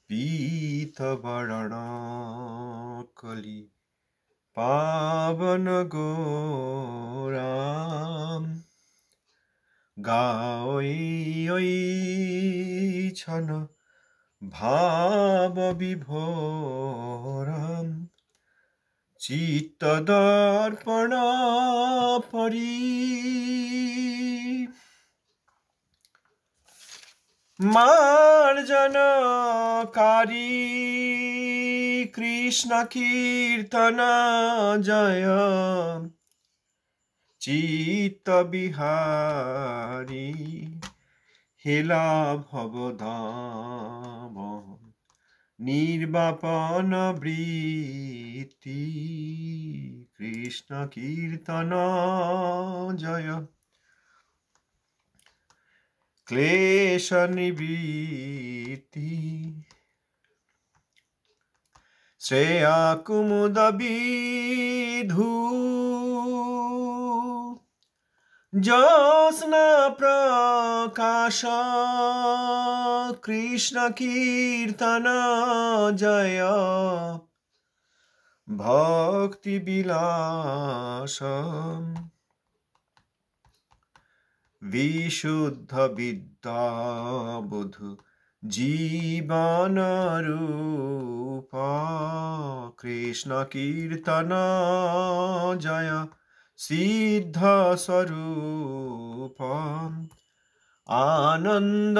पीतवर्णाकलि पावन गोराम गाओई छन भाव विभोरम चित्त दर्पण परी मार्जनकारी कृष्ण कीर्तन जय चित्त बिहारी हेला भवधाम निर्वापन वृत्ति कृष्ण कीर्तन जय क्लेश निवृत्ति श्रेया कुमुद विधु ज्योत्स्ना प्रकाश कृष्ण कीर्तन जय भक्ति विलास विशुद्ध विद्या बुधु जीवन रूप कृष्ण कीर्तन जय सिद्ध स्वरूप आनंद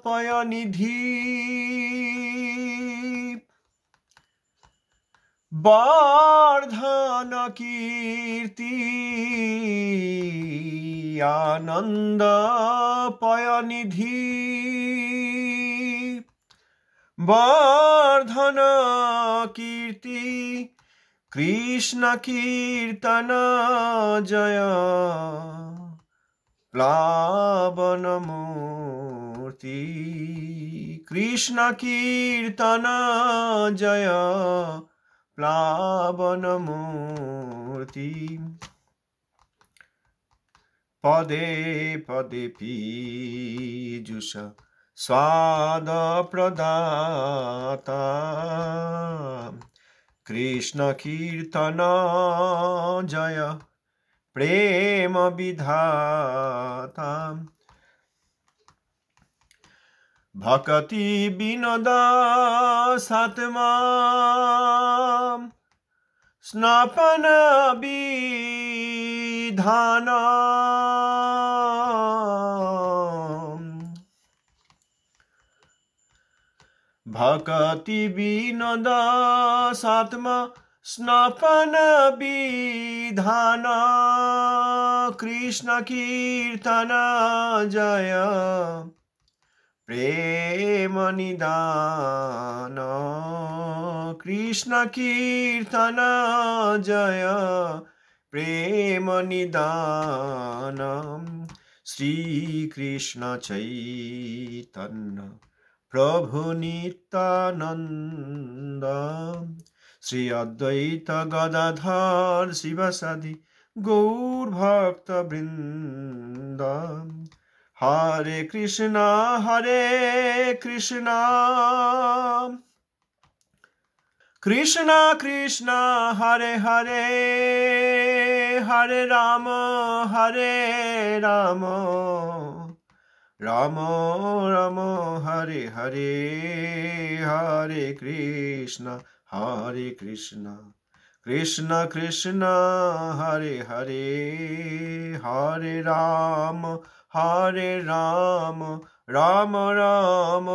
पयनिधि वर्धन कीर्ति आनंद पयनिधि वर्धन कीर्ति कृष्ण कीर्तन जय प्लावन मूर्ति कृष्ण कीर्तन जय प्लावन मूर्ति पदे पदे पीजुष स्वाद प्रदाता कृष्ण कीर्तन जय प्रेम विधाता भक्ति विनोदा सात्मा स्नापन विधान भक्ति विनोदा सात्मा स्नापन विधान कृष्ण कीर्तन जय प्रेम निदान कृष्ण कीर्तन जय प्रेम निदान श्री कृष्ण चैतन्य प्रभु नित्यानंद श्री अद्वैत गदाधर शिवसादि गौर भक्त वृंद हरे कृष्णा कृष्णा कृष्णा हरे हरे हरे राम राम राम हरे हरे हरे कृष्ण कृष्ण कृष्ण हरे हरे हरे राम राम राम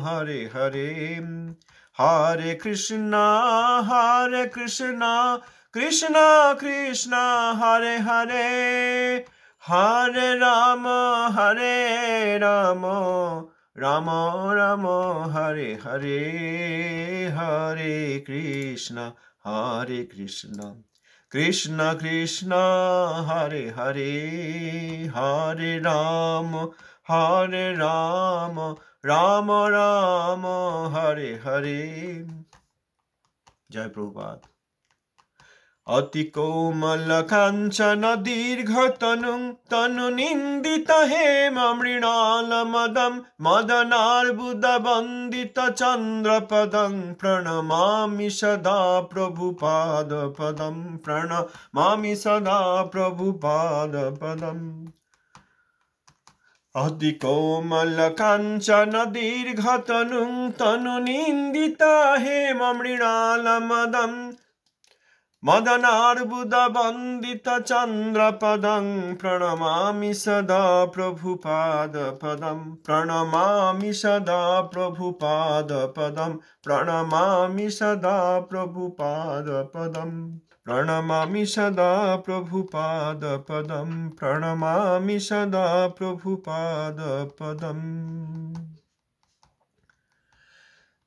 हरे हरे हरे कृष्णा कृष्ण कृष्ण हरे हरे हरे राम राम राम हरे हरे हरे कृष्ण कृष्ण कृष्ण हरे हरे हरे राम राम राम हरे हरे। जय प्रभुपाद। অতি কোমল কাঞ্চন দীর্ঘতনুং তনুনিন্দিত হেম মৃণালমদম মদনার্বুদবন্দিত চন্দ্রপদং প্রণমামি সদা প্রভুপাদপদম প্রণমামি সদা প্রভুপাদপদম। অতি কোমল কাঞ্চন দীর্ঘতনুং তনুনিন্দিত হেম মৃণালমদম মদনার্বুদবন্দিত চন্দ্রপদং প্রণমামি সদা প্রভুপাদপদম প্রণমামি সদা প্রভুপাদপদম প্রণমামি সদা প্রভুপাদপদম প্রণমামি সদা প্রভুপাদপদম প্রণমামি সদা প্রভুপাদপদম।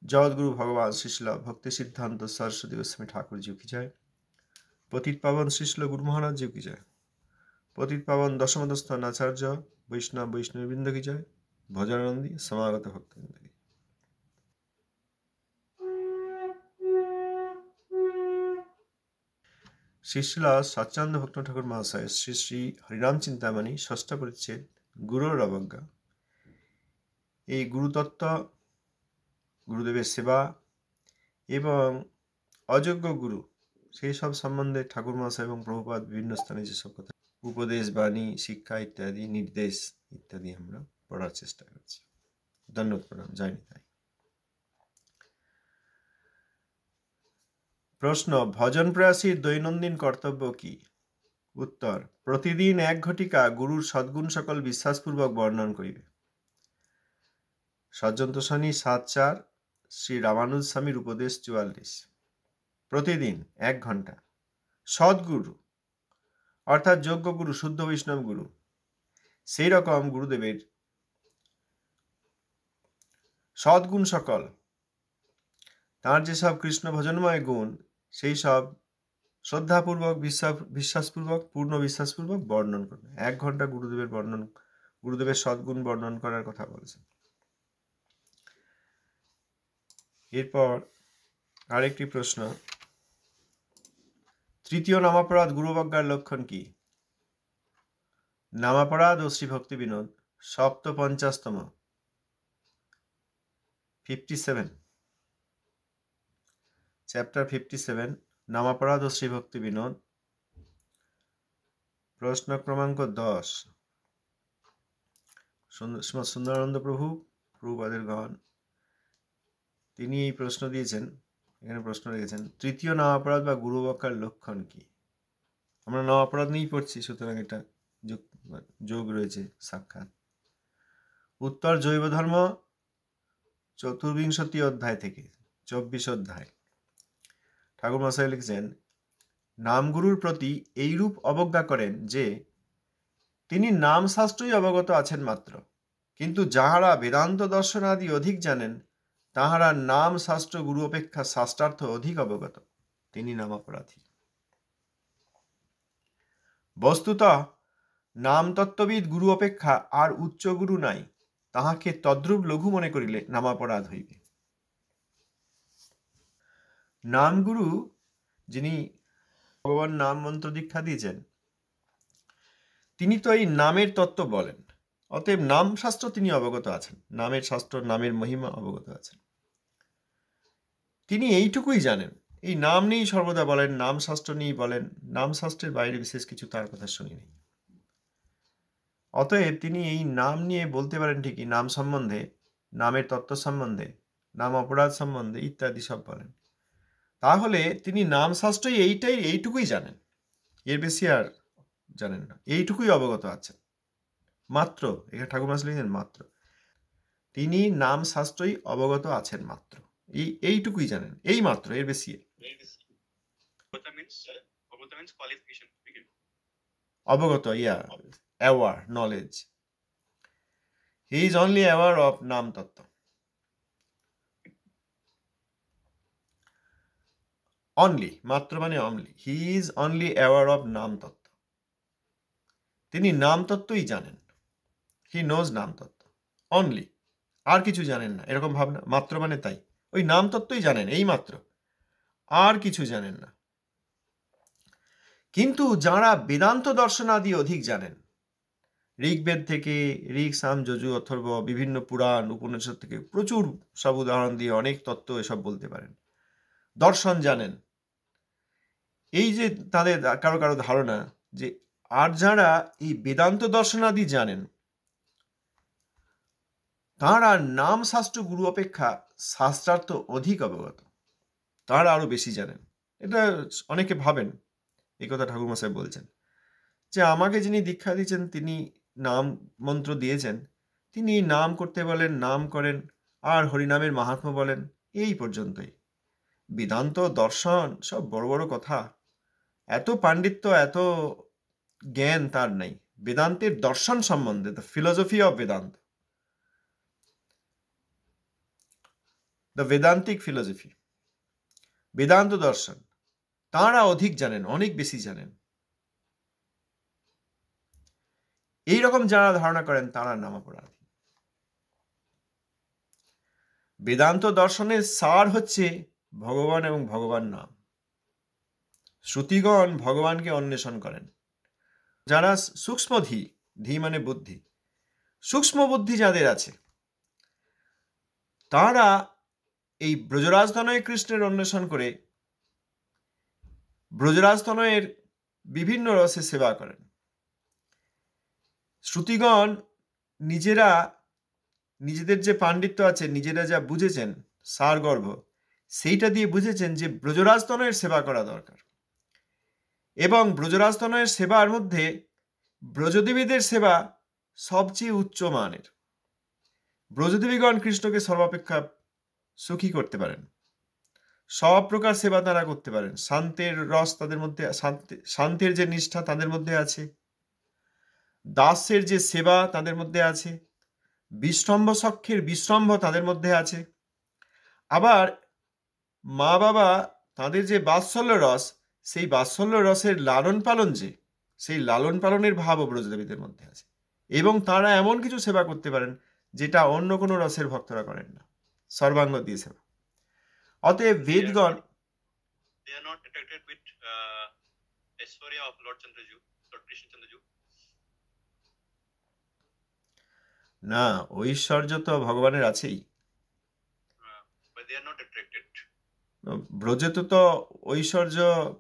জগদ্গুরু ভগবান শ্রীশিল ভক্তি সিদ্ধান্ত सरस्वती गोस्वामी ठाकुर जी की जय। पतित पावन श्रीशैल गुरु महाराज जी की जय। पतित पावन दशमदस्थान आचार्य वैष्णव वृंद की जय। भजनानंदी समागत भक्तवृंद की। श्रीशैल सच्चिदानंद भक्त ठाकुर महाशय श्री श्री हरिनाम चिंतामणि षष्ठ परिच्छेद गुरुर अवज्ञा। এই গুরুতত্ত্ব, গুরুদেবের সেবা এবং অযোগ্য গুরু সেই সব সম্বন্ধে ঠাকুর মহাশয় এবং প্রভুপাদ বিভিন্ন স্থানে যেসব কথা উপদেশ, বাণী, শিক্ষা ইত্যাদি, নির্দেশ ইত্যাদি আমরা পড়ার চেষ্টা করছি। ধন্যবাদ, প্রণাম, জয় নিতাই। প্রশ্ন: ভজন প্রয়াসীর দৈনন্দিন কর্তব্য কি? উত্তর: প্রতিদিন 1 ঘটিকা গুরুর সদ্গুণ সকল বিশ্বাসপূর্বক বর্ণন করিবে। সজ্জন্তোষণী 7:4 শ্রী রামানুজ স্বামীর উপদেশ 44। প্রতিদিন 1 ঘন্টা সদ্গুরু অর্থাৎ যোগ্য গুরু, শুদ্ধ বৈষ্ণব গুরু, সেই রকম গুরুদেবের সদ্গুণ সকল, তাঁর যেসব কৃষ্ণ ভজনময় গুণ, সেই সব শ্রদ্ধাপূর্বক, বিশ্বাসপূর্বক, পূর্ণ বিশ্বাসপূর্বক বর্ণন করবে। 1 ঘন্টা গুরুদেবের সদ্গুণ বর্ণন করার কথা বলেছেন। এরপর আরেকটি প্রশ্ন: তৃতীয় নামাপরাধ গুরুবজ্ঞার লক্ষণ কি? নামাপরাধ ও শ্রীভক্তি বিনোদ সপ্তপঞ্চাশতম 57 চ্যাপ্টার 57 নামাপরাধ ও শ্রীভক্তি বিনোদ, প্রশ্ন ক্রমাঙ্ক 10। শ্রীমৎ সুন্দরানন্দ প্রভুপাদের গণ তিনি এই প্রশ্ন দিয়েছেন, এখানে প্রশ্ন রেখেছেন, তৃতীয় নামাপরাধ বা গুরুবজ্ঞার লক্ষণ কি? আমরা নামাপরাধ নিয়েই পড়ছি, সুতরাং এটা যোগ রয়েছে সাক্ষাৎ। উত্তর: জৈব ধর্ম 24 অধ্যায় থেকে 24 অধ্যায়। ঠাকুর মহাশয় লিখছেন, নামগুরুর প্রতি এইরূপ অবজ্ঞা করেন যে তিনি নাম শাস্ত্রই অবগত আছেন মাত্র, কিন্তু যাহারা বেদান্ত দর্শন আদি অধিক জানেন তাহারা নাম শাস্ত্র গুরু অপেক্ষা শাস্ত্রার্থ অধিক অবগত, তিনি নামাপরাধী। বস্তুত নাম তত্ত্ববিদ গুরু অপেক্ষা আর উচ্চ গুরু নাই, তাহাকে তদ্রূপ লঘু মনে করিলে নামাপরাধ হইবে। নামগুরু যিনি ভগবান নাম মন্ত্র দীক্ষা দিয়েছেন, তিনি তো এই নামের তত্ত্ব বলেন, অতএব নাম শাস্ত্র তিনি অবগত আছেন, নামের শাস্ত্র, নামের মহিমা অবগত আছেন। তিনি এইটুকুই জানেন, এই নাম নিয়েই সর্বদা বলেন, নাম শাস্ত্র নিয়েই বলেন, নাম শাস্ত্রের বাইরে বিশেষ কিছু তার কথা শুনি নেই। অতএব তিনি এই নাম নিয়ে বলতে পারেন ঠিকই, নাম সম্বন্ধে, নামের তত্ত্ব সম্বন্ধে, নাম অপরাধ সম্বন্ধে ইত্যাদি সব বলেন। তাহলে তিনি নাম শাস্ত্রই এইটুকুই জানেন, এর বেশি আর জানেন না, এইটুকুই অবগত আছেন মাত্র। এখানে ঠাকুর মহাশয় লিখেছেন মাত্র, তিনি নাম শাস্ত্রই অবগত আছেন মাত্র, এইটুকুই জানেন, এই মাত্র, এর বেশি। অবগত, aware, knowledge. He is only aware of নাম তত্ত্ব। অনলি, মাত্র মানে only, he is only aware of নাম তত্ত্ব, তিনি নাম তত্ত্বই জানেন, হি নোজ নাম তত্ত্ব অনলি, আর কিছু জানেন না, এরকম ভাবনা। মাত্র মানে তাই, ওই নাম তত্ত্বই জানেন, এই মাত্র, আর কিছু জানেন না। কিন্তু যারা বেদান্ত দর্শনাদি অধিক জানেন, ঋগ্বেদ থেকে ঋক, সাম, যজু, অথর্ব, বিভিন্ন পুরাণ উপনিষদ থেকে প্রচুর সব উদাহরণ দিয়ে অনেক তত্ত্ব এসব বলতে পারেন, দর্শন জানেন, এই যে তাদের কারো কারো ধারণা যে আর যারা এই বেদান্ত দর্শনাদি জানেন তাঁরা নাম শাস্ত্র গুরু অপেক্ষা শাস্ত্রার্থ অধিক অবগত, তাঁরা আরো বেশি জানেন। এটা অনেকে ভাবেন, এই কথা ঠাকুরমশাই বলছেন যে আমাকে যিনি দীক্ষা দিয়েছেন তিনি নাম মন্ত্র দিয়েছেন, তিনি নাম করতে বলেন, নাম করেন আর হরিনামের মাহাত্ম্য বলেন, এই পর্যন্তই। বেদান্ত দর্শন সব বড় বড় কথা, এত পাণ্ডিত্য এত জ্ঞান তার নেই বেদান্তের দর্শন সম্বন্ধে, the philosophy of Vedanta, the বেদান্তিক philosophy, Vedanta দর্শন তাঁরা অধিক জানেন, অনেক বেশি জানেন। এইরকম যারা ধারণা করেন তাঁরা নামাপরাধী। বেদান্ত দর্শনের সার হচ্ছে ভগবান এবং ভগবান নাম। শ্রুতিগণ ভগবানকে অন্বেষণ করেন। যারা সূক্ষ্ম ধী, ধী মানে বুদ্ধি, সূক্ষ্ম বুদ্ধি যাদের আছে তারা এই ব্রজরাজতনয় কৃষ্ণের অন্বেষণ করে ব্রজরাজতনয়ের বিভিন্ন রসে সেবা করেন। শ্রুতিগণ নিজেরা নিজেদের যে পাণ্ডিত্য আছে, নিজেরা যা বুঝেছেন সারগর্ভ, সেইটা দিয়ে বুঝেছেন যে ব্রজরাজতনয়ের সেবা করা দরকার, এবং ব্রজরাজতনয়ের সেবার মধ্যে ব্রজদেবীদের সেবা সবচেয়ে উচ্চ মানের। ব্রজদেবীগণ কৃষ্ণকে সর্বাপেক্ষা সুখী করতে পারেন, সব প্রকার সেবা তারা করতে পারেন। শান্তের রস তাদের মধ্যে, শান্তের যে নিষ্ঠা তাদের মধ্যে আছে, দাসের যে সেবা তাদের মধ্যে আছে, বিশ্রম্ভ সখ্যের বিশ্রম্ভ তাদের মধ্যে আছে। আবার মা বাবা তাদের যে বাৎসল্য রস, সেই বাৎসল্য রসের লালন পালন, যে সেই লালন পালনের ভাবও ব্রজদেবীদের মধ্যে আছে, এবং তারা এমন কিছু সেবা করতে পারেন যেটা অন্য কোনো রসের ভক্তরা করেন না, সর্বাঙ্গ দিয়ে সেবা। অতএব বেদগণ না, ঐশ্বর্য তো ভগবানের আছেই, ব্রজে তো ঐশ্বর্য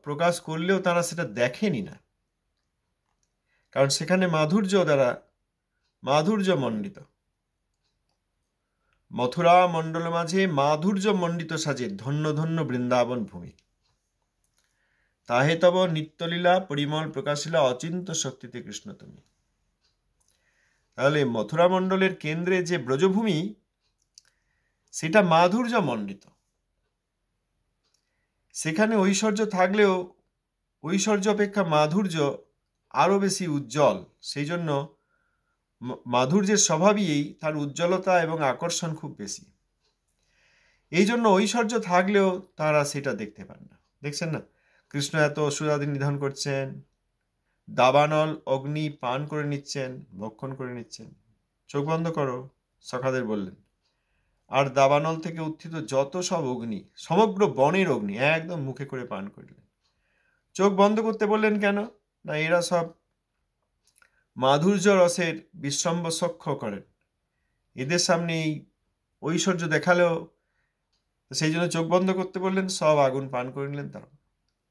প্রকাশ করলেও তারা সেটা দেখেনি না, কারণ সেখানে মাধুর্য দ্বারা মাধুর্য মণ্ডিত। মথুরা মণ্ডল মাঝে মাধুর্য মণ্ডিত সাজে ধন্য ধন্য বৃন্দাবন ভূমি, তাহে তব নিত্যলীলা পরিমল প্রকাশিলা অচিন্ত শক্তিতে কৃষ্ণ তুমি। তাহলে মথুরা মণ্ডলের কেন্দ্রে যে ব্রজভূমি, সেটা মাধুর্য মণ্ডিত। সেখানে ঐশ্বর্য থাকলেও ঐশ্বর্য অপেক্ষা মাধুর্য আরো বেশি উজ্জ্বল, সেই জন্য মাধুর্যের স্বভাবই তার উজ্জ্বলতা এবং আকর্ষণ খুব বেশি। এই জন্য ঐশ্বর্য থাকলেও তারা সেটা দেখতে পান না। দেখছেন না, কৃষ্ণ এত অসুরাদি নিধন করছেন, দাবানল অগ্নি পান করে নিচ্ছেন, ভক্ষণ করে নিচ্ছেন, চোখ বন্ধ করো সখাদের বললেন, আর দাবানল থেকে উত্থিত যত সব অগ্নি, সমগ্র বনের অগ্নি একদম মুখে করে পান করলেন। চোখ বন্ধ করতে বললেন কেন? না, এরা সব মাধুর্য রসের বিশ্রম্ভ সখ্য করেন, এদের সামনে এই ঐশ্বর্য দেখালেও সেই জন্য চোখ বন্ধ করতে বললেন, সব আগুন পান করে নিলেন তারা।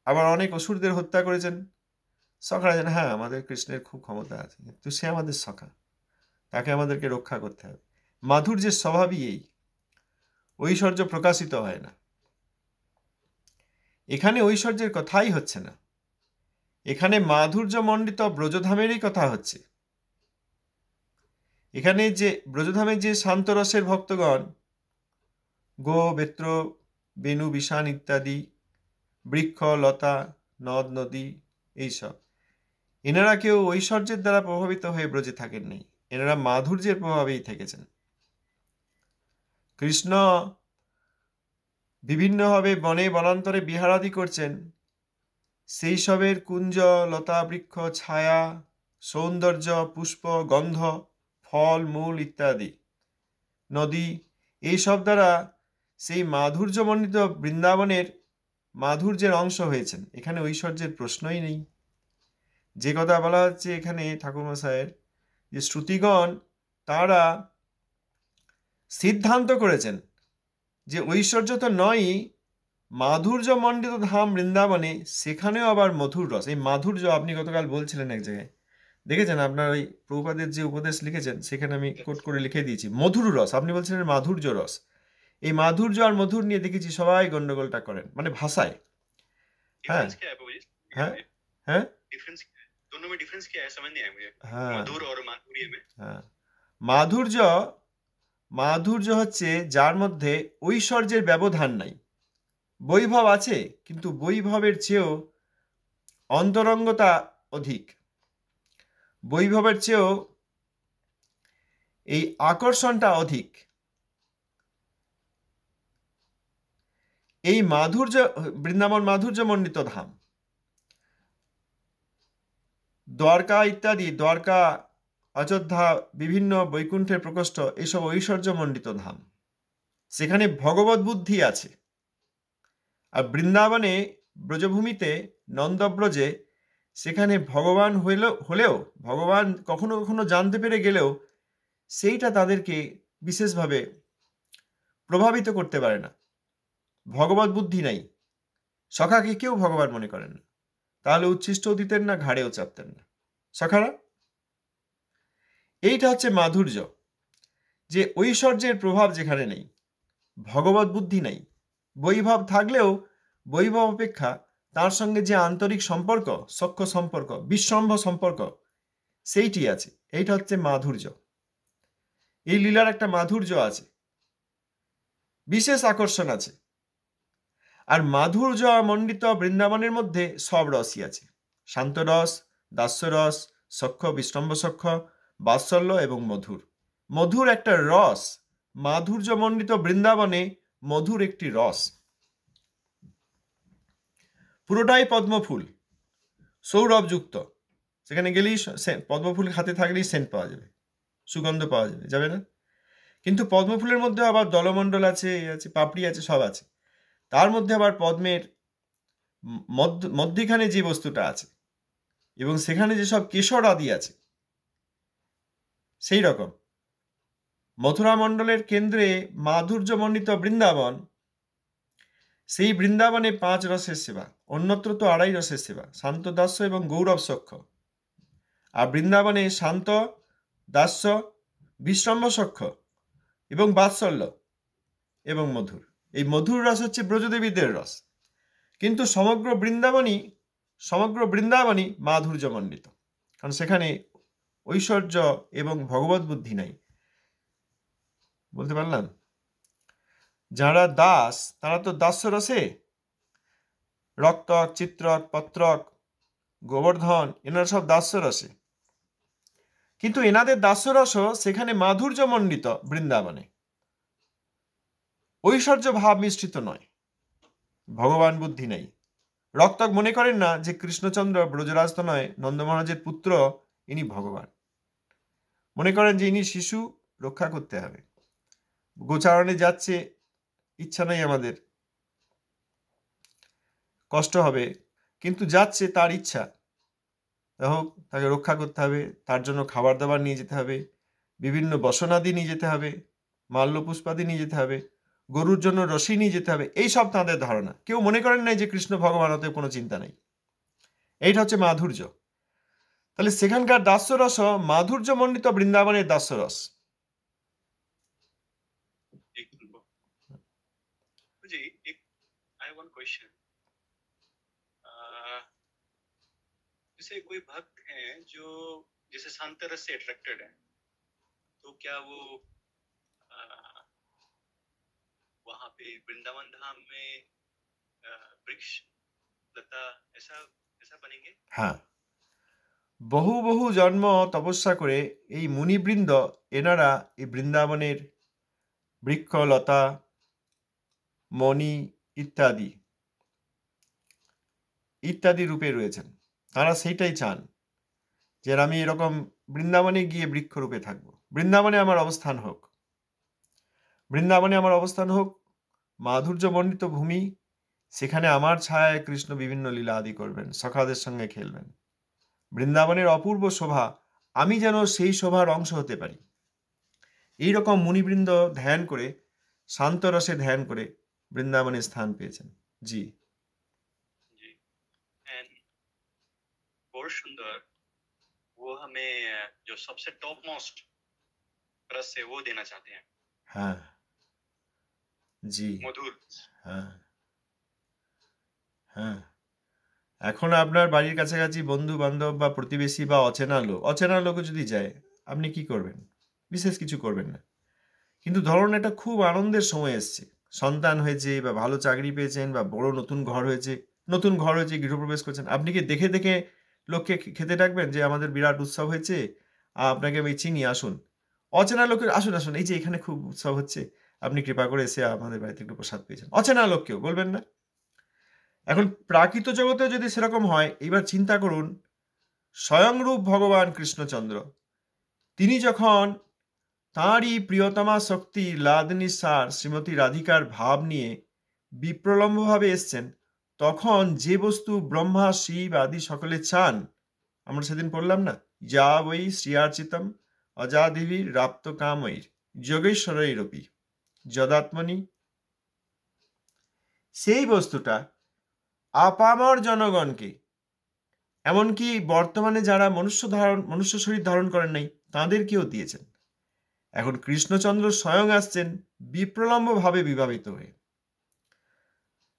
আবার অনেক অসুরদের হত্যা করেছেন। সখারা যেন হ্যাঁ আমাদের কৃষ্ণের খুব ক্ষমতা আছে, কিন্তু সে আমাদের সখা, তাকে আমাদেরকে রক্ষা করতে হবে। মাধুর্যের স্বভাবই এই, ঐশ্বর্য প্রকাশিত হয় না। এখানে ঐশ্বর্যের কথাই হচ্ছে না, এখানে মাধুর্য মণ্ডিত ব্রজধামেরই কথা হচ্ছে। এখানে যে ব্রজধামের যে শান্তরসের ভক্তগণ, গো বেত্র বেণু বিষাণ ইত্যাদি বৃক্ষ লতা নদ নদী এইসব, এনারা কেউ ঐশ্বর্যের দ্বারা প্রভাবিত হয়ে ব্রজে থাকেন নাই, এনারা মাধুর্যের প্রভাবেই থেকেছেন। কৃষ্ণ বিভিন্নভাবে বনে বনান্তরে বিহারাদি করছেন, সেই সবের কুঞ্জ লতা বৃক্ষ ছায়া সৌন্দর্য পুষ্প গন্ধ ফল মূল ইত্যাদি নদী, এইসব দ্বারা সেই মাধুর্যমণ্ডিত বৃন্দাবনের মাধুর্যের অংশ হয়েছেন। এখানে ঐশ্বর্যের প্রশ্নই নেই। যে কথা বলা হচ্ছে এখানে ঠাকুরমশাইয়ের, যে শ্রুতিগণ তারা সিদ্ধান্ত করেছেন যে ঐশ্বর্য তো নয়ই, মাধুর্য মণ্ডিত ধাম বৃন্দাবনে, সেখানেও আবার মধুর রস। এই মাধুর্য আপনি গতকাল বলছিলেন এক জায়গায়, দেখেছেন আপনার ওই প্রভুপাদের যে উপদেশ লিখেছেন সেখানে আমি কোট করে লিখে দিয়েছি মধুর রস, আপনি বলছিলেন মাধুর্য রস। এই মাধুর্য আর মধুর নিয়ে দেখেছি সবাই গন্ডগোলটা করেন, মানে ভাষায়। হ্যাঁ डिफरेंस क्या है बाबूजी? হ্যাঁ হ্যাঁ डिफरेंस दोनों में डिफरेंस क्या है समझ नहीं आया मुझे। হ্যাঁ मधुर और माधुर्य में হ্যাঁ মাধুর্য, মাধুর্য হচ্ছে যার মধ্যে ঐশ্বর্যের ব্যবধান নাই, বৈভব আছে কিন্তু বৈভবের চেয়েও অন্তরঙ্গতা অধিক, বৈভবের চেয়েও এই আকর্ষণটা অধিক। এই মাধুর্য, বৃন্দাবন মাধুর্য মণ্ডিত ধাম, দ্বারকা ইত্যাদি, দ্বারকা, অযোধ্যা, বিভিন্ন বৈকুণ্ঠের প্রকোষ্ঠ, এইসব ঐশ্বর্যমণ্ডিত ধাম, সেখানে ভগবত বুদ্ধি আছে। আর বৃন্দাবনে, ব্রজভূমিতে, নন্দব্রজে, সেখানে ভগবান হলেও ভগবান কখনো কখনো জানতে পেরে গেলেও সেইটা তাদেরকে বিশেষভাবে প্রভাবিত করতে পারে না, ভগবত বুদ্ধি নাই, সখাকে কেউ ভগবান মনে করেন না, তাহলে উচ্ছিষ্টও দিতেন না, ঘাড়েও চাপতেন না সখারা। এইটা হচ্ছে মাধুর্য, যে ঐশ্বর্যের প্রভাব যেখানে নেই, ভগবত বুদ্ধি নাই, বৈভব থাকলেও বৈভব অপেক্ষা তার সঙ্গে যে আন্তরিক সম্পর্ক, সখ্য সম্পর্ক, বিশ্বম্ভ সম্পর্ক, সেইটি আছে। এইটা হচ্ছে মাধুর্য। এই লীলার একটা মাধুর্য আছে, বিশেষ আকর্ষণ আছে। আর মাধুর্য মণ্ডিত বৃন্দাবনের মধ্যে সব রসই আছে, শান্তরস, দাস্যরস, সখ্য, বিশ্বম্ভ সখ্য, বাৎসল্য এবং মধুর। মধুর একটা রস, মাধুর্য মণ্ডিত বৃন্দাবনে মধুর একটি রস। পুরোটাই পদ্মফুল, সৌরভযুক্ত, সেখানে গেলেই পদ্মফুল হাতে থাকলেই সেন্ট পাওয়া যাবে, সুগন্ধ পাওয়া যাবে না? কিন্তু পদ্মফুলের মধ্যে আবার দলমণ্ডল আছে, পাপড়ি আছে, সব আছে। তার মধ্যে আবার পদ্মের মধ্যিখানে যে বস্তুটা আছে এবং সেখানে যেসব কেশর আদি আছে, সেই রকম মথুরা মণ্ডলের কেন্দ্রে মাধুর্য মণ্ডিত বৃন্দাবন, সেই বৃন্দাবনে 5 রসের সেবা, অন্যত্র তো 2.5 রসের সেবা, শান্ত, দাস্য এবং গৌরব সখ্য। আর বৃন্দাবনে শান্ত, দাস্য, বিশ্বম্ভ সখ্য এবং বাৎসল্য এবং মধুর। এই মধুর রস হচ্ছে ব্রজদেবীদের রস, কিন্তু সমগ্র বৃন্দাবনই মাধুর্য মণ্ডিত, কারণ সেখানে ঐশ্বর্য এবং ভগবত বুদ্ধি নাই। বলতে পারলাম? যারা দাস তারা তো দাস্য রসে, রক্তক, চিত্রক, পত্রক, গোবর্ধন, এনারা সব দাস্য রসে, কিন্তু এনাদের দাস্যরসও সেখানে মাধুর্য মণ্ডিত বৃন্দাবনে, ঐশ্বর্য ভাব মিশ্রিত নয়, ভগবান বুদ্ধি নেই। রক্তক মনে করেন না যে কৃষ্ণচন্দ্র ব্রজরাজ নয়, নন্দ মহারাজের পুত্র, ইনি ভগবান। মনে করেন যে ইনি শিশু, রক্ষা করতে হবে, গোচারণে যাচ্ছে, ইচ্ছা নেই আমাদের, কষ্ট হবে, কিন্তু যাচ্ছে, তার ইচ্ছা, হোক, তাকে রক্ষা করতে হবে, তার জন্য খাবার দাবার নিয়ে যেতে হবে, বিভিন্ন বসনাদি নিয়ে যেতে হবে, মাল্য পুষ্পাদি নিয়ে যেতে হবে, গরুর জন্য রশি নিয়ে যেতে হবে, এই সব তাঁদের ধারণা। কেউ মনে করেন নাই যে কৃষ্ণ ভগবান, অতএব কোনো চিন্তা নেই। এইটা হচ্ছে মাধুর্য। তাহলে সেখানকার দাস্যরস মাধুর্য মণ্ডিত বৃন্দাবনের দাস্যরস। जैसे कोई भक्त हैं जो जैसे शांत रस से अट्रैक्टेड है, तो क्या वो वहां पे वृंदावन धाम में वृक्ष लता ऐसा बनेंगे? হ্যাঁ, বহু বহু জন্ম তপস্যা করে এই মুনিবৃন্দ, এনারা এই বৃন্দাবনের বৃক্ষ, লতা, মণি ইত্যাদি ইত্যাদি রূপে রয়েছেন। তারা সেইটাই চান যে আমি এরকম বৃন্দাবনে গিয়ে বৃক্ষরূপে থাকব, বৃন্দাবনে আমার অবস্থান হোক, বৃন্দাবনে আমার অবস্থান হোক, মাধুর্য মণ্ডিত ভূমি, সেখানে আমার ছায়ায় কৃষ্ণ বিভিন্ন লীলা আদি করবেন, সখাদের সঙ্গে খেলবেন। বৃন্দাবনের অপূর্ব শোভা, আমি যেন সেই শোভার অংশ হতে পারি। এইরকম মুনিবৃন্দ ধ্যান করে, শান্ত রসে ধ্যান করে বৃন্দাবনে স্থান পেয়েছেন। জি जी एंड बहुत सुंदर। वो हमें जो सबसे टॉप मोस्ट रस है वो देना चाहते हैं, হ্যাঁ, জি मधुर। হ্যাঁ হ্যাঁ। এখন আপনার বাড়ির কাছাকাছি বন্ধু বান্ধব বা প্রতিবেশী বা অচেনা লোকও যদি যায়, আপনি কি করবেন? বিশেষ কিছু করবেন না। কিন্তু ধরুন একটা খুব আনন্দের সময় এসছে, সন্তান হয়েছে বা ভালো চাকরি পেয়েছেন বা বড় নতুন ঘর হয়েছে, গৃহপ্রবেশ করছেন, আপনি কি দেখে দেখে লোককে খেতে ডাকবেন যে আমাদের বিরাট উৎসব হয়েছে, আপনাকে আমি চিনি, আসুন? অচেনা লোকের আসুন আসুন, এই যে এখানে খুব উৎসব হচ্ছে, আপনি কৃপা করে এসে আমাদের বাড়িতে একটু প্রসাদ পেয়েছেন, অচেনা লোককেও বলবেন না? এখন প্রাকৃত জগতে যদি সেরকম হয়, এবার চিন্তা করুন স্বয়ংরূপ ভগবান কৃষ্ণচন্দ্র, তিনি যখন তাঁরই প্রিয়তমা শক্তি লাদনী সার শ্রীমতী রাধিকার ভাব নিয়ে বিপ্রলম্বভাবে এসছেন, তখন যে বস্তু ব্রহ্মা শিব আদি সকলে চান, আমরা সেদিন পড়লাম না, যা বৈ শ্রিয়ার্চিতম অজাদিবীর রাপ্ত কামৈর যোগেশ্বরৈরপি যদাত্মনি, সেই বস্তুটা আপামর জনগণকে, এমনকি বর্তমানে যারা মনুষ্য শরীর ধারণ করেন নাই, তাঁদেরকেও দিয়েছেন। এখন কৃষ্ণচন্দ্র স্বয়ং আসছেন বিপ্রলম্বভাবে বিভাবিত হয়ে,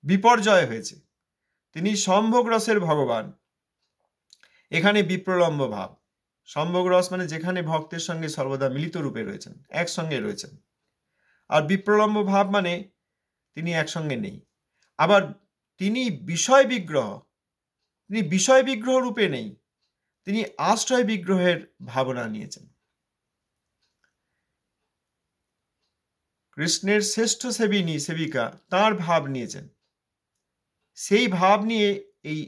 বিপর্যয় হয়েছে, তিনি সম্ভোগ রসের ভগবান। এখানে বিপ্রলম্ব ভাব, সম্ভোগ রস মানে যেখানে ভক্তের সঙ্গে সর্বদা মিলিত রূপে রয়েছেন, একসঙ্গে রয়েছেন। আর বিপ্রলম্ব ভাব মানে তিনি একসঙ্গে নেই। আবার তিনি বিষয় বিগ্রহ রূপে নেই, তিনি আশ্রয় বিগ্রহের ভাবনা নিয়েছেন। কৃষ্ণের শ্রেষ্ঠ সেবিকা তার ভাব নিয়েছেন। সেই ভাব নিয়ে এই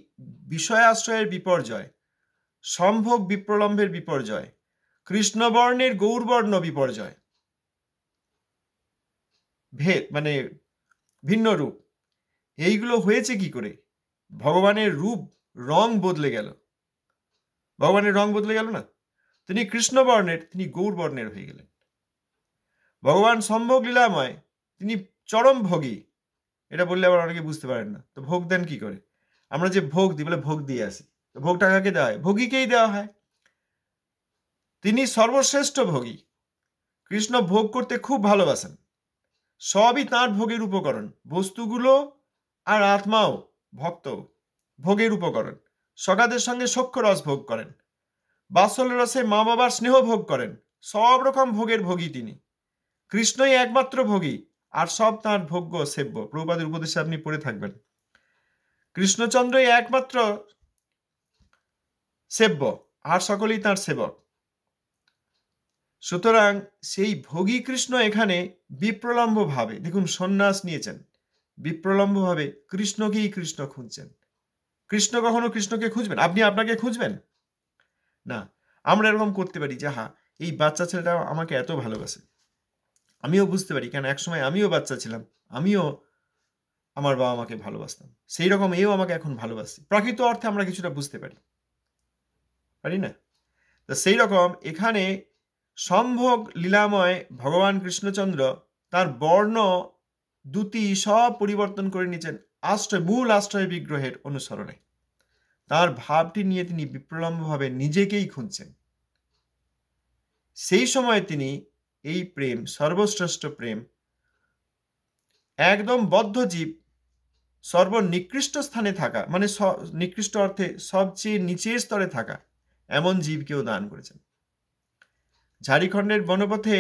বিষয় আশ্রয়ের বিপর্যয়, সম্ভোগ বিপ্রলম্বের বিপর্যয়, কৃষ্ণবর্ণের গৌরবর্ণ বিপর্যয়, ভেদ মানে ভিন্ন রূপ, এইগুলো হয়েছে কি করে? ভগবানের রূপ রং বদলে গেল, ভগবানের রং বদলে গেল না, তিনি কৃষ্ণবর্ণের, তিনি গৌরবর্ণের হয়ে গেলেন। ভগবান সম্ভোগ লীলাময়, তিনি চরম ভোগী। এটা বললে আবার অনেকে বুঝতে পারেন না, তো ভোগ দেন কি করে? আমরা যে ভোগ দিই, বলে ভোগ দিয়ে আসি, তো ভোগটা কাকে দেওয়া হয়? ভোগীকেই দেওয়া হয়। তিনি সর্বশ্রেষ্ঠ ভোগী। কৃষ্ণ ভোগ করতে খুব ভালোবাসেন, সবই তাঁর ভোগের উপকরণ, বস্তুগুলো আর আত্মাও ভক্ত ভোগের উপকরণ। সখাদের সঙ্গে সখ্য রস ভোগ করেন, বাৎসল্য রসে মা বাবার স্নেহ ভোগ করেন, সব রকম ভোগের ভোগী তিনি। কৃষ্ণই একমাত্র ভোগী, আর সব তাঁর ভোগ্য সেব্য। প্রভুপাদের উপদেশে আপনি পড়ে থাকবেন, কৃষ্ণচন্দ্রই একমাত্র সেব্য, আর সকলেই তাঁর সেবক। সুতরাং সেই ভোগী কৃষ্ণ এখানে বিপ্রলম্ব ভাবে, দেখুন সন্ন্যাস নিয়েছেন, বিপ্রলম্ব ভাবে কৃষ্ণকেই কৃষ্ণ খুঁজছেন। কৃষ্ণ কখনো কৃষ্ণকে খুঁজবেন? আপনি আপনাকে খুঁজবেন না। আমরা এরকম করতে পারি যে হ্যাঁ, এই বাচ্চা ছেলেটা আমাকে এত ভালোবাসে, আমিও বুঝতে পারি, কেন একসময় আমিও বাচ্চা ছিলাম, আমিও আমার বাবা মাকে ভালোবাসতাম, সেই রকম এও আমাকে এখন ভালোবাসে। প্রকৃত অর্থে আমরা কিছুটা বুঝতে পারি না? তো সেই রকম এখানে সম্ভোগ লীলাময় ভগবান কৃষ্ণচন্দ্র তার বর্ণ দ্যুতি সব পরিবর্তন করে নিয়েছেন মূল আশ্রয় বিগ্রহের অনুসরণে। তার ভাবটি নিয়ে তিনি বিপ্রলম্বভাবে নিজেকেই খুঁজছেন। সেই সময় তিনি এই প্রেম, সর্বশ্রেষ্ঠ প্রেম, একদম বদ্ধ জীব, সর্বনিকৃষ্ট স্থানে থাকা, মানে নিকৃষ্ট অর্থে সবচেয়ে নিচের স্তরে থাকা এমন জীবকেও দান করেছেন। ঝাড়খণ্ডের বনপথে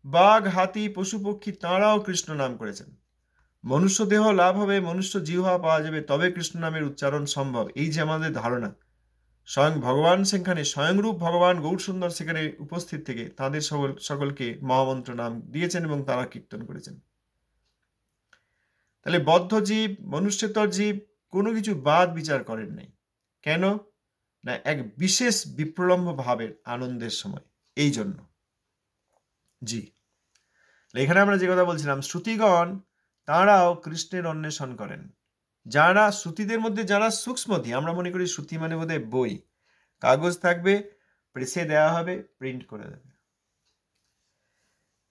বাঘ, হাতি, পশু পক্ষী তাঁরাও কৃষ্ণ নাম করেছেন। মনুষ্য দেহ লাভ হবে, মনুষ্য জিহ্বা পাওয়া যাবে, তবে কৃষ্ণ নামের উচ্চারণ সম্ভব, এই যে আমাদের ধারণা। স্বয়ং ভগবান সেখানে, স্বয়ংরূপ ভগবান গৌরসুন্দর সেখানে উপস্থিত থেকে তাদের সকলকে মহামন্ত্র নাম দিয়েছেন এবং তারা কীর্তন করেছেন। তাহলে বদ্ধ জীব, মনুষ্যতর জীব কোনো কিছু বাদ বিচার করেন নাই। কেন না? এক বিশেষ বিপ্রলম্ব ভাবের আনন্দের সময়, এই জন্য। জি, এখানে আমরা যে কথা বলছিলাম, শ্রুতিগণ তাঁরাও কৃষ্ণের অন্বেষণ করেন। যারা শ্রুতিদের মধ্যে যারা সূক্ষ্মধী, আমরা মনে করি শ্রুতি মানে বোধহয় বই, কাগজ থাকবে, প্রেসে দেওয়া হবে, প্রিন্ট করে দেবে।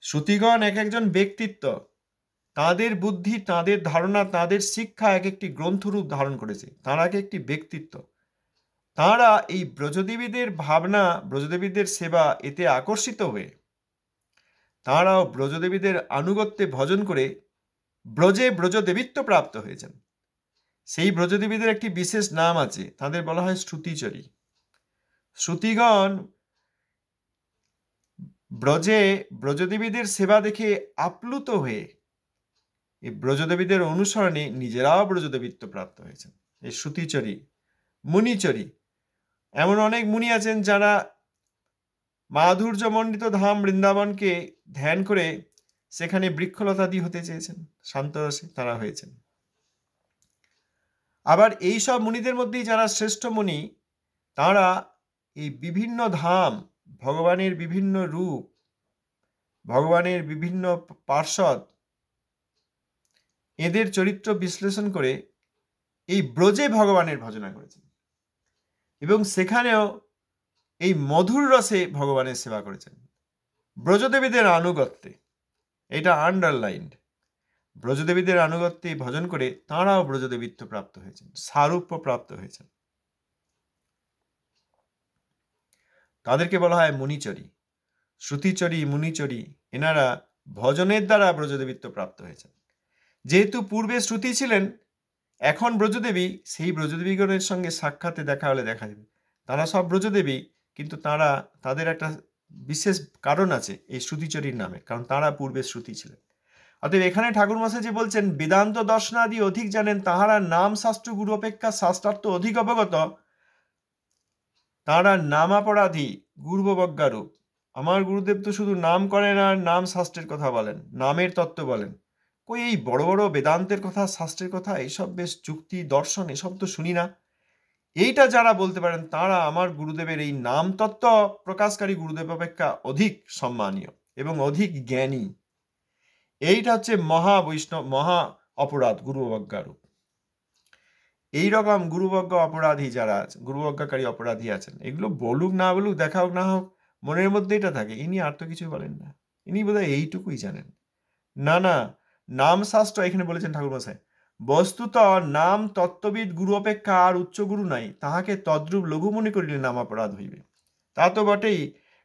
শ্রুতিগণ এক একজন ব্যক্তিত্ব, তাদের বুদ্ধি, তাদের ধারণা, তাদের শিক্ষা এক একটি গ্রন্থরূপ ধারণ করেছে, তারা এক একটি ব্যক্তিত্ব। তারা এই ব্রজদেবীদের ভাবনা, ব্রজদেবীদের সেবা এতে আকর্ষিত হয়ে তাঁরাও ব্রজদেবীদের আনুগত্যে ভজন করে ব্রজে ব্রজদেবীত্ব প্রাপ্ত হয়েছেন। সেই ব্রজদেবীদের একটি বিশেষ নাম আছে, তাদের বলা হয় শ্রুতিচরী। শ্রুতিগণ ব্রজে ব্রজদেবীদের সেবা দেখে আপ্লুত হয়ে এই ব্রজদেবীদের অনুসরণে নিজেরাও ব্রজদেবীত্ব প্রাপ্ত হয়েছেন। এই শ্রুতিচরী, মুনিচরী, এমন অনেক মুনি আছেন যারা মাধুর্যমণ্ডিত ধাম বৃন্দাবনকে ধ্যান করে সেখানে বৃক্ষলতাদি হতে চেয়েছেন, শান্তরসে তারা হয়েছেন। আবার এই সব মুনিদের মধ্যেই যারা শ্রেষ্ঠ মুনি, তারা এই বিভিন্ন ধাম, ভগবানের বিভিন্ন রূপ, ভগবানের বিভিন্ন পার্ষদ, এদের চরিত্র বিশ্লেষণ করে এই ব্রজে ভগবানের ভজনা করেছেন এবং সেখানেও এই মধুর রসে ভগবানের সেবা করেছেন ব্রজদেবীদের আনুগত্যে। এটা আন্ডারলাইন্ড। ব্রজদেবীদের আনুগত্যে ভজন করে তাঁরাও ব্রজদেবীত্ব প্রাপ্ত হয়েছেন, সারূপ্য প্রাপ্ত হয়েছেন। তাদেরকে বলা হয় মুনিচরী। শ্রুতিচরী, মুনিচরী, এনারা ভজনের দ্বারা ব্রজদেবীত্ব প্রাপ্ত হয়েছেন। যেহেতু পূর্বে শ্রুতি ছিলেন, এখন ব্রজদেবী, সেই ব্রজদেবীগণের সঙ্গে সাক্ষাতে দেখা হলে দেখা যাবে তারা সব ব্রজদেবী, কিন্তু তারা, তাদের একটা বিশেষ কারণ আছে এই শ্রুতিচরীর নামে, কারণ তারা পূর্বে শ্রুতি ছিলেন। অতএব এখানে ঠাকুরমশাই যে বলছেন বেদান্ত দর্শনাদি অধিক জানেন, তাহারা নাম শাস্ত্র গুরু অপেক্ষা শাস্ত্রার্থ অধিক অবগত, তাঁরা নামাপরাধী গুরুবজ্ঞারূপ। আমার গুরুদেব তো শুধু নাম করেন আর নাম শাস্ত্রের কথা বলেন, নামের তত্ত্ব বলেন। কই এই বড় বড় বেদান্তের কথা, শাস্ত্রের কথা, এইসব বেশ যুক্তি দর্শন এসব তো শুনি না। এইটা যারা বলতে পারেন তারা আমার গুরুদেবের এই নাম তত্ত্ব প্রকাশকারী গুরুদেব অপেক্ষা অধিক সম্মানীয় এবং অধিক জ্ঞানী। এইটা হচ্ছে মহা বৈষ্ণব, মহা অপরাধ গুরুবজ্ঞারূপ। এইরকম গুরুবজ্ঞ অপরাধী যারা আছেন, গুরুবজ্ঞাকারী অপরাধী আছেন, এগুলো বলুক না বলুক, দেখা হোক না হোক, মনের মধ্যে এটা থাকে, ইনি আর তো কিছু বলেন না, ইনি বোধহয় এইটুকুই জানেন। না না, নাম শাস্ত্র এখানে বলেছেন ঠাকুরমশাই, বস্তুত নাম তত্ত্ববিদ গুরু অপেক্ষা আর উচ্চ গুরু নাই, তাহাকে তদ্রূপ লঘু মনে করিলে নাম অপরাধ হইবে। তা তো বটেই,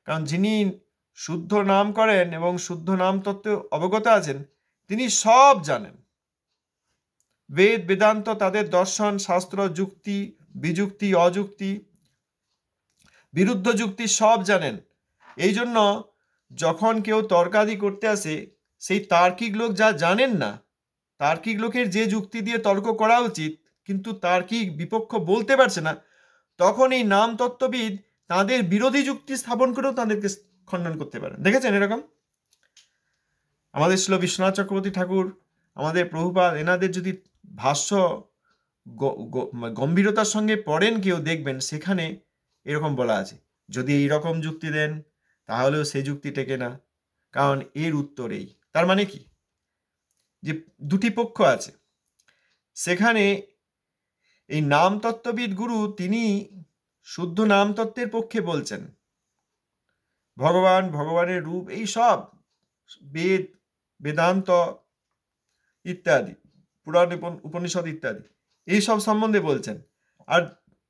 কারণ যিনি শুদ্ধ নাম করেন এবং শুদ্ধ নাম তত্ত্বে অবগত আছেন, তিনি সব জানেন। বেদ বেদান্ত, তাদের দর্শন শাস্ত্র, যুক্তি বিযুক্তি, অযুক্তি, বিরুদ্ধ যুক্তি সব জানেন। এই জন্য যখন কেউ তর্কাদি করতে আসে, সেই তার্কিক লোক যা জানেন না, তার্কিক লোকের যে যুক্তি দিয়ে তর্ক করা উচিত কিন্তু তার্কিক বিপক্ষ বলতে পারছে না, তখন এই নাম তত্ত্ববিদ তাদের বিরোধী যুক্তি স্থাপন করেও তাদেরকে খণ্ডন করতে পারেন। দেখেছেন এরকম? আমাদের ছিল বিশ্বনাথ চক্রবর্তী ঠাকুর, আমাদের প্রভুপাদ, এনাদের যদি ভাষ্য গম্ভীরতার সঙ্গে পড়েন কেউ, দেখবেন সেখানে এরকম বলা আছে, যদি এইরকম যুক্তি দেন তাহলেও সেই যুক্তি টেকে না, কারণ এর উত্তর এই। তার মানে কি, যে দুটি পক্ষ আছে, সেখানে এই নামতত্ত্ববিদ গুরু তিনি শুদ্ধ নামতত্ত্বের পক্ষে বলছেন, ভগবান, ভগবানের রূপ, এই সব বেদ বেদান্ত ইত্যাদি, পুরাণ উপনিষদ ইত্যাদি এইসব সম্বন্ধে বলছেন। আর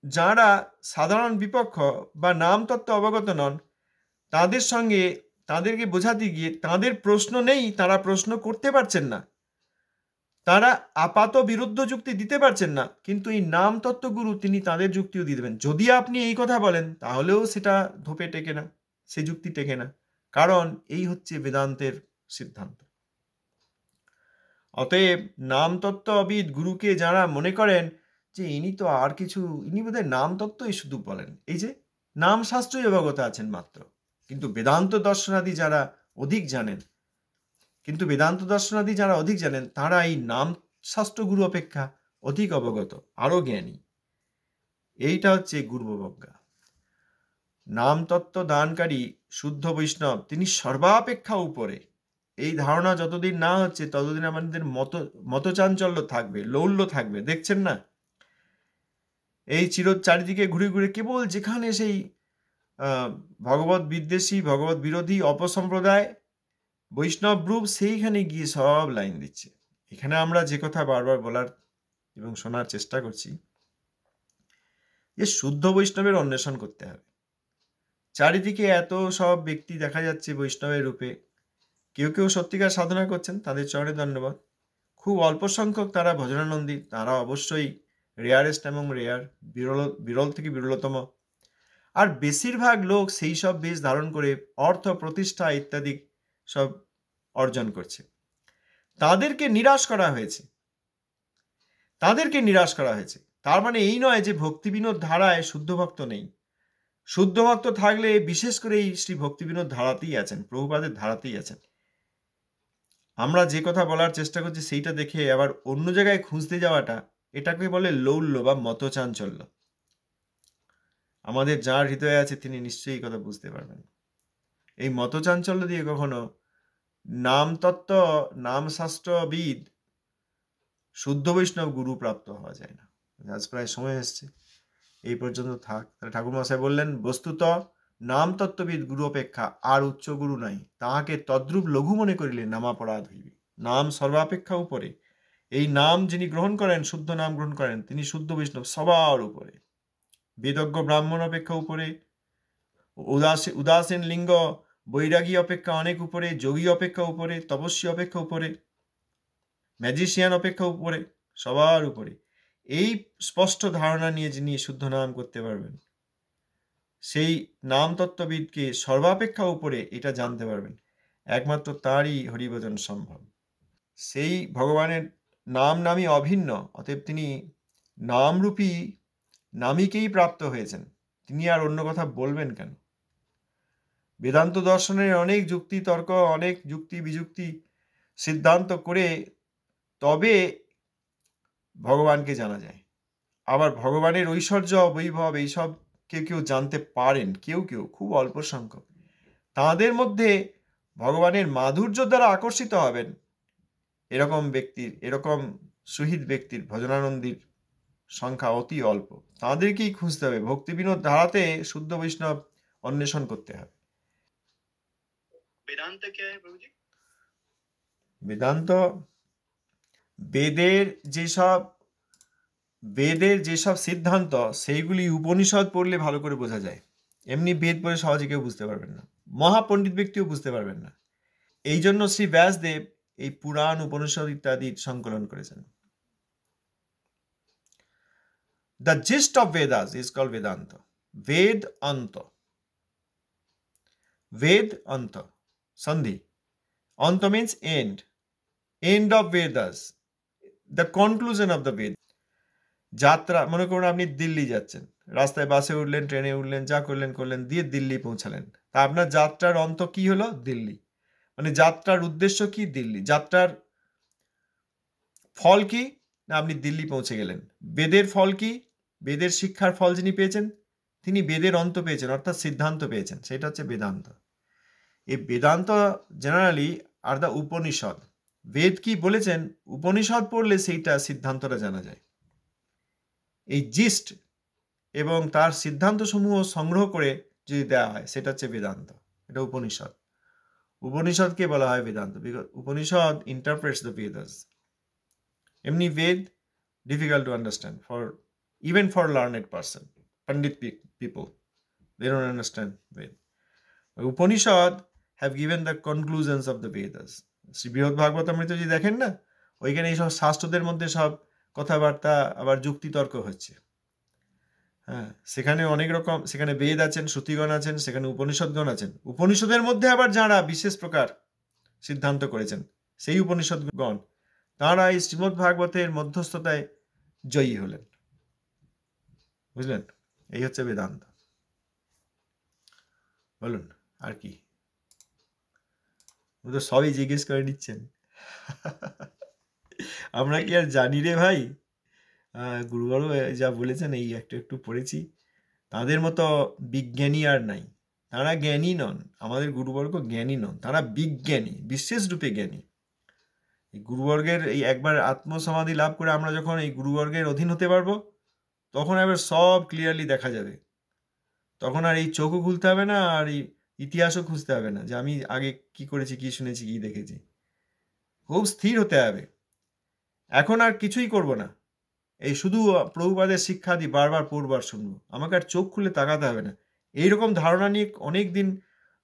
যারা সাধারণ বিপক্ষ বা নামতত্ত্ব অবগত নন, তাদের সঙ্গে তাদেরকে বোঝাতে গিয়ে তাদের প্রশ্ন নেই, তারা প্রশ্ন করতে পারছেন না, তারা আপাত বিরুদ্ধ যুক্তি দিতে পারছেন না, কিন্তু এই নামতত্ত্ব গুরু তিনি তাদের যুক্তিও দিয়ে দেবেন। যদি আপনি এই কথা বলেন তাহলেও সেটা ধোপে টেকে না, সে যুক্তি টেকে না, কারণ এই হচ্ছে বেদান্তের সিদ্ধান্ত। অতএব নামতত্ত্ববিদ গুরুকে যারা মনে করেন যে ইনি তো আর কিছু, ইনি বোধহয় নামতত্ত্বই শুধু বলেন, এই যে নাম শাস্ত্রই অবগত আছেন মাত্র, কিন্তু বেদান্ত দর্শনাদি যারা অধিক জানেন, তারা এই নাম শাস্ত্র গুরু অপেক্ষা অধিক অবগত, আরো জ্ঞানী। এইটা হচ্ছে গুরুবজ্ঞা। নাম তত্ত্ব দানকারী শুদ্ধ বৈষ্ণব তিনি সর্বাপেক্ষা উপরে, এই ধারণা যতদিন না হচ্ছে ততদিন আমাদের মতচাঞ্চল্য থাকবে, লৌল্য থাকবে। দেখছেন না, এই চারিদিকে ঘুরে ঘুরে কেবল যেখানে সেই ভগবত বিদ্বেষী, ভগবত বিরোধী অপসম্প্রদায়, বৈষ্ণব গ্রুপ, সেইখানে গিয়ে সব লাইন দিচ্ছে। এখানে আমরা যে কথা বারবার বলার এবং শোনার চেষ্টা করছি, যে শুদ্ধ বৈষ্ণবের অন্বেষণ করতে হবে। চারিদিকে এত সব ব্যক্তি দেখা যাচ্ছে বৈষ্ণবের রূপে, কেউ কেউ সত্যিকার সাধনা করছেন, তাদের চরণে ধন্যবাদ। খুব অল্প সংখ্যক তারা ভজনানন্দী, তারা অবশ্যই রেয়ারেস্ট এবং রেয়ার, বিরল থেকে বিরলতম। আর বেশিরভাগ লোক সেই সব বেশ ধারণ করে অর্থ, প্রতিষ্ঠা ইত্যাদি সব অর্জন করছে। তাদেরকে নিরাশ করা হয়েছে, তার মানে এই নয় যে ভক্তি বিনোদ ধারায় শুদ্ধ ভক্ত নেই। শুদ্ধ ভক্ত থাকলে বিশেষ করে এই শ্রী ভক্তি বিনোদ ধারাতেই আছেন, প্রভুপাদের ধারাতেই আছেন। আমরা যে কথা বলার চেষ্টা করছি সেইটা দেখে আবার অন্য জায়গায় খুঁজতে যাওয়াটা, এটাকে বলে লৌল্য বা মতচাঞ্চল্য। আমাদের যার হৃদয়ে আছে তিনি নিশ্চয়ই এই কথা বুঝতে পারবেন। এই মতচাঞ্চল্য দিয়ে কখনো নামতত্ত্ব, নামশাস্ত্রবিদ, শুদ্ধ বৈষ্ণব গুরু প্রাপ্ত হওয়া যায় না। আজ প্রায় সময় এসছে, এই পর্যন্ত থাক। তাহলে ঠাকুর মশাই বললেন, বস্তুত নামতত্ত্ববিদ গুরু অপেক্ষা আর উচ্চ গুরু নাই, তাহাকে তদ্রূপ লঘু মনে করিলে নামাপরাধ হইবে। নাম সর্বাপেক্ষা উপরে। এই নাম যিনি গ্রহণ করেন, শুদ্ধ নাম গ্রহণ করেন, তিনি শুদ্ধ বৈষ্ণব, সবার উপরে। বেদজ্ঞ ব্রাহ্মণ অপেক্ষা উপরে, উদাসীন লিঙ্গ বৈরাগী অপেক্ষা অনেক উপরে, যোগী অপেক্ষা উপরে, তপস্বী অপেক্ষা উপরে, ম্যাজিশিয়ান অপেক্ষা উপরে, সবার উপরে। এই স্পষ্ট ধারণা নিয়ে যিনি শুদ্ধ নাম করতে পারবেন, সেই নাম তত্ত্ববিদকে সর্বাপেক্ষা উপরে এটা জানতে পারবেন, একমাত্র তারই হরিভজন সম্ভব। সেই ভগবানের নাম নামই অভিন্ন, অতএব তিনি নামরূপী নামিকেই প্রাপ্ত হয়েছেন, তিনি আর অন্য কথা বলবেন কেন? বেদান্ত দর্শনের অনেক যুক্তি তর্ক, অনেক যুক্তি বিযুক্তি সিদ্ধান্ত করে তবে ভগবানকে জানা যায়। আবার ভগবানের ঐশ্বর্য, বৈভব এইসব কেউ কেউ জানতে পারেন, কেউ কেউ, খুব অল্প সংখ্যক। তাদের মধ্যে ভগবানের মাধুর্য দ্বারা আকর্ষিত হবেন এরকম ব্যক্তির, এরকম শহীদ ব্যক্তির, ভজনানন্দীর সংখ্যা অতি অল্প। তাদেরকেই খুঁজতে হবে, ভক্তি বিনোদ ধারাতে শুদ্ধ বৈষ্ণব অন্বেষণ করতে হবে। वेदांत क्या है प्रभु जी? বেদান্ত বেদের যেসব সিদ্ধান্ত, সেইগুলি উপনিষদ পড়লে ভালো করে বোঝা যায়। এমনি বেদ পড়ে সহজে কেউ বুঝতে পারবেন না, মহাপণ্ডিত ব্যক্তিও বুঝতে পারবেন না। এই জন্য শ্রী ব্যাসদেব এই পুরাণ, উপনিষদ ইত্যাদির সংকলন করেছেন। The gist of Vedas is called Vedanta. Ved Anta. Ved Anta. Sandhi. Anta means end. End of Vedas. The conclusion of the Ved. যাত্রা, মনে করুন আপনি দিল্লি যাচ্ছেন, রাস্তায় বাসে উঠলেন, ট্রেনে উঠলেন, যা করলেন দিয়ে দিল্লি পৌঁছালেন। তা আপনার যাত্রার অন্ত কি হলো? দিল্লি। মানে যাত্রার উদ্দেশ্য কি? দিল্লি। যাত্রার ফল কি? না, আপনি দিল্লি পৌঁছে গেলেন। বেদের ফল কি? বেদের শিক্ষার ফল যিনি পেয়েছেন, তিনি বেদের অন্ত পেয়েছেন, অর্থাৎ সিদ্ধান্ত পেয়েছেন। সেটা হচ্ছে বেদান্ত। এই Vedanta generally are the Upanishad. Veda কি বলেছেন, উপনিষদ পড়লে সেইটা সিদ্ধান্তটা জানা যায়। এই জিস্ট এবং তার সিদ্ধান্ত সমূহ সংগ্রহ করে যদি দেওয়া হয়, সেটা হচ্ছে বেদান্ত। এটা উপনিষদ। উপনিষদকে বলা হয় বেদান্ত, বিকজ উপনিষদ ইন্টারপ্রেটস দ্য বেদাস। এমনি বেদ difficult to understand even for a learned person, Pandit people, they don't understand Ved. Upanishad have given the conclusions of the Vedas. Shri বৃহৎ ভাগবতামৃত যদি দেখেন না, ওইখানে এইসব শাস্ত্রদের মধ্যে সব কথাবার্তা আবার যুক্তিতর্ক হচ্ছে। হ্যাঁ, সেখানে অনেক রকম, সেখানে বেদ আছেন, শ্রুতিগণ আছেন, সেখানে উপনিষদগণ আছেন। উপনিষদের মধ্যে আবার যারা বিশেষ প্রকার সিদ্ধান্ত করেছেন, সেই উপনিষদগণ, তাঁরা এই শ্রীমদ্ ভাগবতের মধ্যস্থতায় জয়ী হলেন। বুঝলেন? এই হচ্ছে বেদান্ত। বলুন আর কি? তো সবই জিজ্ঞেস করে নিচ্ছেন। আমরা কি আর জানি রে ভাই? গুরুবারও যা বলেছেন এই একটু পড়েছি। তাদের মতো বিজ্ঞানী আর নাই। তারা জ্ঞানী নন, আমাদের গুরুবর্গ জ্ঞানী নন, তারা বিজ্ঞানী, বিশেষ রূপে জ্ঞানী। এই গুরুবর্গের এই একবার আত্মসমাধি লাভ করে আমরা যখন এই গুরুবর্গের অধীন হতে পারবো, তখন এবার সব ক্লিয়ারলি দেখা যাবে। তখন আর এই চোখও খুলতে হবে না, আর এই ইতিহাসও খুঁজতে হবে না যে আমি আগে কি করেছি, কি শুনেছি, কি দেখেছি। খুব স্থির হতে হবে। এখন আর কিছুই করব না, এই শুধু প্রভুপাদের শিক্ষাদি বারবার পড়বার শুনবো, আমাকে আর চোখ খুলে তাকাতে হবে না। এইরকম ধারণা নিয়ে অনেক দিন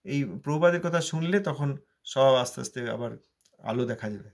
এই প্রভুপাদের কথা শুনলে তখন সব আস্তে আস্তে আবার আলো দেখা যাবে।